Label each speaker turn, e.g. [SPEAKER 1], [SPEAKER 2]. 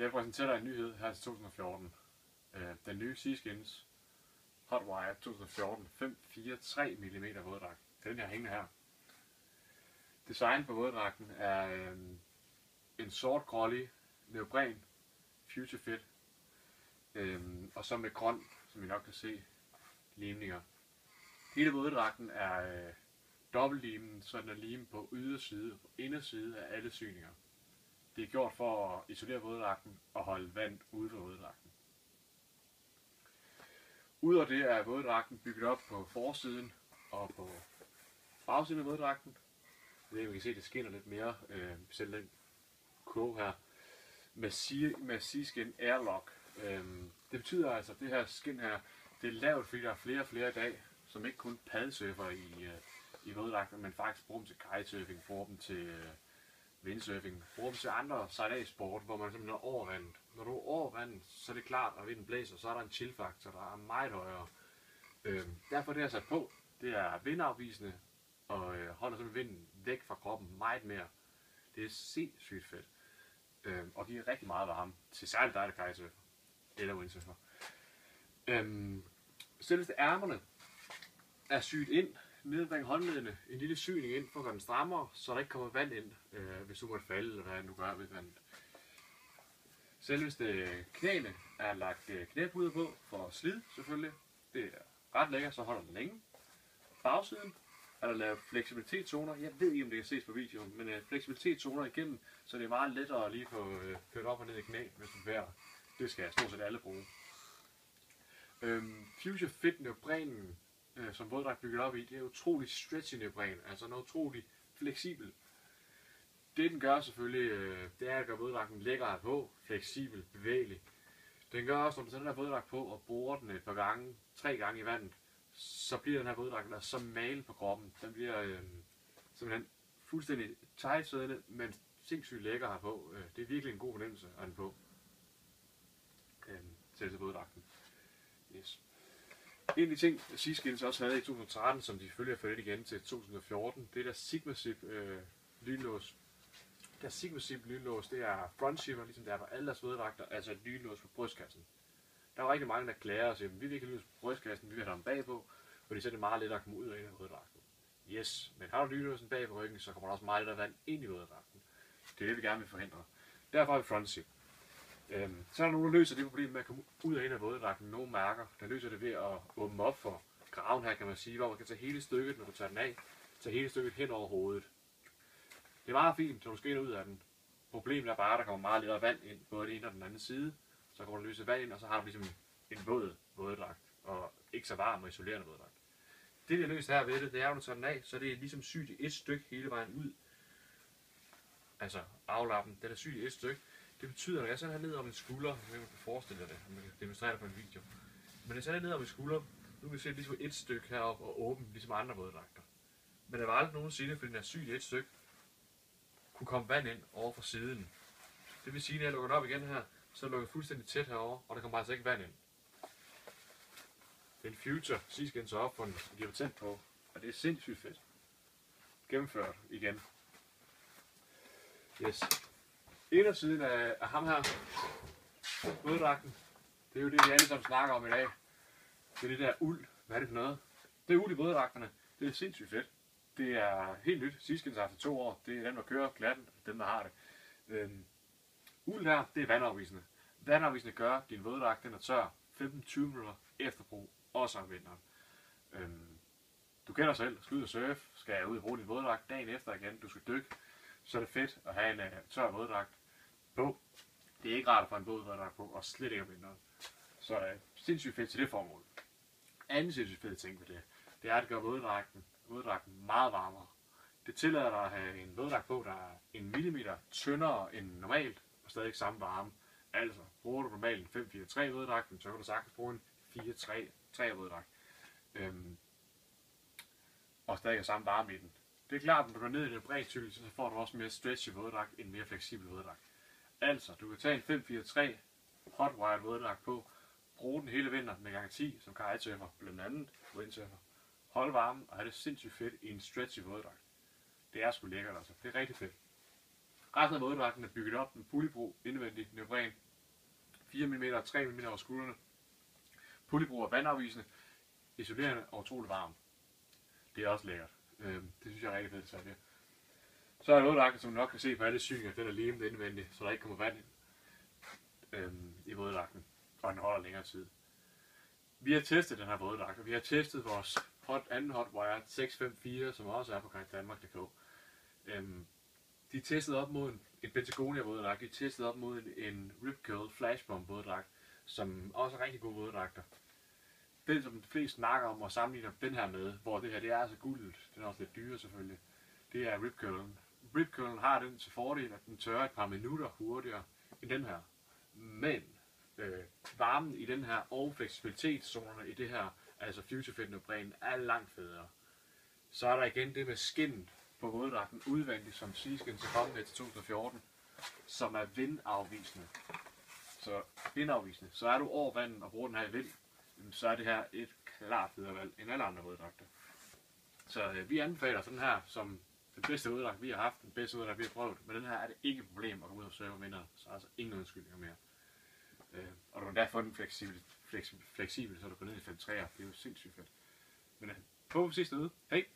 [SPEAKER 1] jeg præsenterer dig en nyhed her til 2014. Den nye Seaskins Hotwire 2014 543 mm våddragt. Det er den her hængende her. Design på våddragten er en sort grålig neopren Future Fit. Og så med grøn, som I nok kan se, limninger. Hele våddragten er dobbeltlimen, så den er limen på yderside og inderside af alle syninger. Det er gjort for at isolere våddragten og holde vand ude for våddragten. Udover det er våddragten bygget op på forsiden og på bagsiden af våddragten. Det kan se, det skinner lidt mere, selv den kurve her, med Seaskin Airlock. Det betyder altså, at det her skin her, det er lavet, fordi der er flere og flere i dag, som ikke kun paddesurfer i våddragten, men faktisk bruger dem til kitesurfing, bruger dem til windsurfing, bruger dem til andre sejladssport, hvor man simpelthen er over vandet. Når du er over vandet, så er det klart, at vinden blæser, så er der en chill-faktor, der er meget højere. Derfor det, jeg sat på, det er vindafvisende, og holder simpelthen vinden væk fra kroppen meget mere. Det er sindssygt fedt, og giver rigtig meget varme til særligt dig, der kitesurfer eller windsurfer. Selveste ærmerne er syet ind nede omkring håndledene, en lille syning ind for at gøre den strammere, så der ikke kommer vand ind, hvis du måtte falde, eller hvad du gør ved vandet. Selveste knæene er lagt knæpuder på for slid selvfølgelig. Det er ret lækkert, så holder den længe. Bagsiden er der lavet fleksibilitetszoner. Jeg ved ikke, om det kan ses på videoen, men fleksibilitetszoner igennem, så det er meget lettere at lige få kørt op og ned i knæ, hvis du vil. Det skal stort set alle bruge. Future Fit neoprenen, som våddragt bygget op i, det er utrolig stretchy neopren, altså noget utrolig fleksibel. Det den gør selvfølgelig, det er at gøre våddragten lækkere på, fleksibel, bevægelig. Den gør også, når du tager den her våddragt på og bruger den et par gange, 3 gange i vandet, så bliver den her våddragt der så malet på kroppen. Den bliver simpelthen fuldstændig tight-siddende, men sindssygt lækker her på. Det er virkelig en god fornemmelse at den på. Til våddragten. Yes. En af de ting, Seaskins også havde i 2013, som de selvfølgelig har ført igen til 2014, det er der Sigma-Zip lynlås. Der Sigma-Zip lynlås, det er front shipper, ligesom det er på alle deres våddragter, altså et lynlås på brystkassen. Der er rigtig mange, der klager og siger, at vi vil ikke have lynlås på brystkassen, vi vil have dem bagpå, fordi så er det meget lettere at komme ud og ind af våddragten. Yes, men har du lynlåsen bag på ryggen, så kommer der også meget lettere vand ind i våddragten. Det er det, vi gerne vil forhindre. Derfor har vi front zip. Så er der nogen, der løser det problem med at komme ud og ind af våddragten. Nogle mærker, der løser det ved at åbne op for graven her, kan man sige, hvor man kan tage hele stykket, når du tager den af, tage hele stykket hen over hovedet. Det er meget fint, når du skal ind og ud af den. Problemet er bare, at der kommer meget lettere vand ind, både den ene og den anden side. Så kommer der løse vand ind, og så har du ligesom en våd våddragt, og ikke så varm og isolerende våddragt. Det vi har løst her ved det, er, at når du tager den af, så er det ligesom syet i et stykke hele vejen ud. Altså aflappen, den er syet i et stykke. Det betyder, at når jeg sætter her ned om min skulder, jeg kan forestille dig det, man kan demonstrere det på en video. Men jeg sætter ned om min skulder, nu kan vi se ligesom et stykke heroppe og åbent, ligesom andre våddragter. Men der var aldrig nogensinde, fordi den er syet i et stykke, kunne komme vand ind over fra siden. Det vil sige, at når jeg lukker den op igen her, så lukker jeg fuldstændig tæt herover, og der kommer altså ikke vand ind. Det er en Future Seaskins opfundet, som de har tændt på, og det er sindssygt fedt. Gennemført igen. Yes. Indersiden af ham her, våddragten, det er jo det, vi alle sammen snakker om i dag. Det er det der uld. Hvad er det for noget? Det er uld i våddragterne. Det er sindssygt fedt. Det er helt nyt. Seaskins efter 2 år. Det er dem, der kører glatten, dem, der har det. Uld her, det er vandafvisende. Vandafvisende gør, at din våddragt den er tør 15-20 minutter efter brug, også om vinteren. Du kender selv, skal ud og surfe, skal ud og bruge din våddragt dagen efter igen, du skal dykke, så er det fedt at have en tør våddragt på. Det er ikke rart at få en våddragt på, og slet ikke om vinteren. Så sindssygt fedt til det formål. Anden sindssygt fedt ting ved det, det er at gøre våddragten meget varmere. Det tillader dig at have en våddragt på, der er 1 mm tyndere end normalt, og stadig samme varme. Altså, bruger du normalt en 5-4-3 våddragt, så kan du sagtens bruge en 4-3 våddragt. Og stadig have samme varme i den. Det er klart, at når du går ned i den brede tykkelse, så får du også mere stretchy våddragt end mere fleksibel våddragt. Altså, du kan tage en 5-4-3 hotwire våddragt på, bruge den hele vinteren med garanti, som kitesurfer, blandt andet windsurfer. Hold varmen og have det sindssygt fedt i en stretchy våddragt. Det er sgu lækkert altså. Det er rigtig fedt. Resten af våddragten er bygget op med pullybro, indvendig neopren, 4 mm og 3 mm over skuldrene. Polypro er vandafvisende, isolerende og utrolig varm. Det er også lækkert. Det synes jeg er rigtig fedt detalje. Så er der våddragten, som du nok kan se på alle syninger, den er limet indvendigt, så der ikke kommer vand i våddragten, og den holder længere tid. Vi har testet den her våddragt, og vi har testet vores anden Hotwire 654, som også er på Danmark.dk. De testede op mod en Patagonia våddragt, de testede op mod en Rip Curl Flashbomb våddragt, som også er rigtig gode våddragter. Den, som de fleste snakker om og sammenligner den her med, hvor det her det er altså guldet, den er også lidt dyre selvfølgelig, det er Rip Curlen. Rip Curlen har den til fordel, at den tørrer et par minutter hurtigere end den her. Men varmen i den her og fleksibilitetszonerne i det her, altså Future Fit neopren, er langt federe. Så er der igen det med skinnet på våddragten udvendigt, som Seaskin til komme med til 2014, som er vindafvisende. Så er du over vandet og bruger den her i vind, så er det her et klart bedre valg end alle andre våddragter. Så vi anbefaler sådan her som den bedste våddragt vi har haft, den bedste våddragt vi har prøvet, men den her er det ikke et problem at komme ud og surfe om vinteren, så er altså ingen undskyldninger mere. Og du kan da få den fleksibel, så du går ned i 5.3'er, det er jo sindssygt fedt. Men på sidste ude, hej!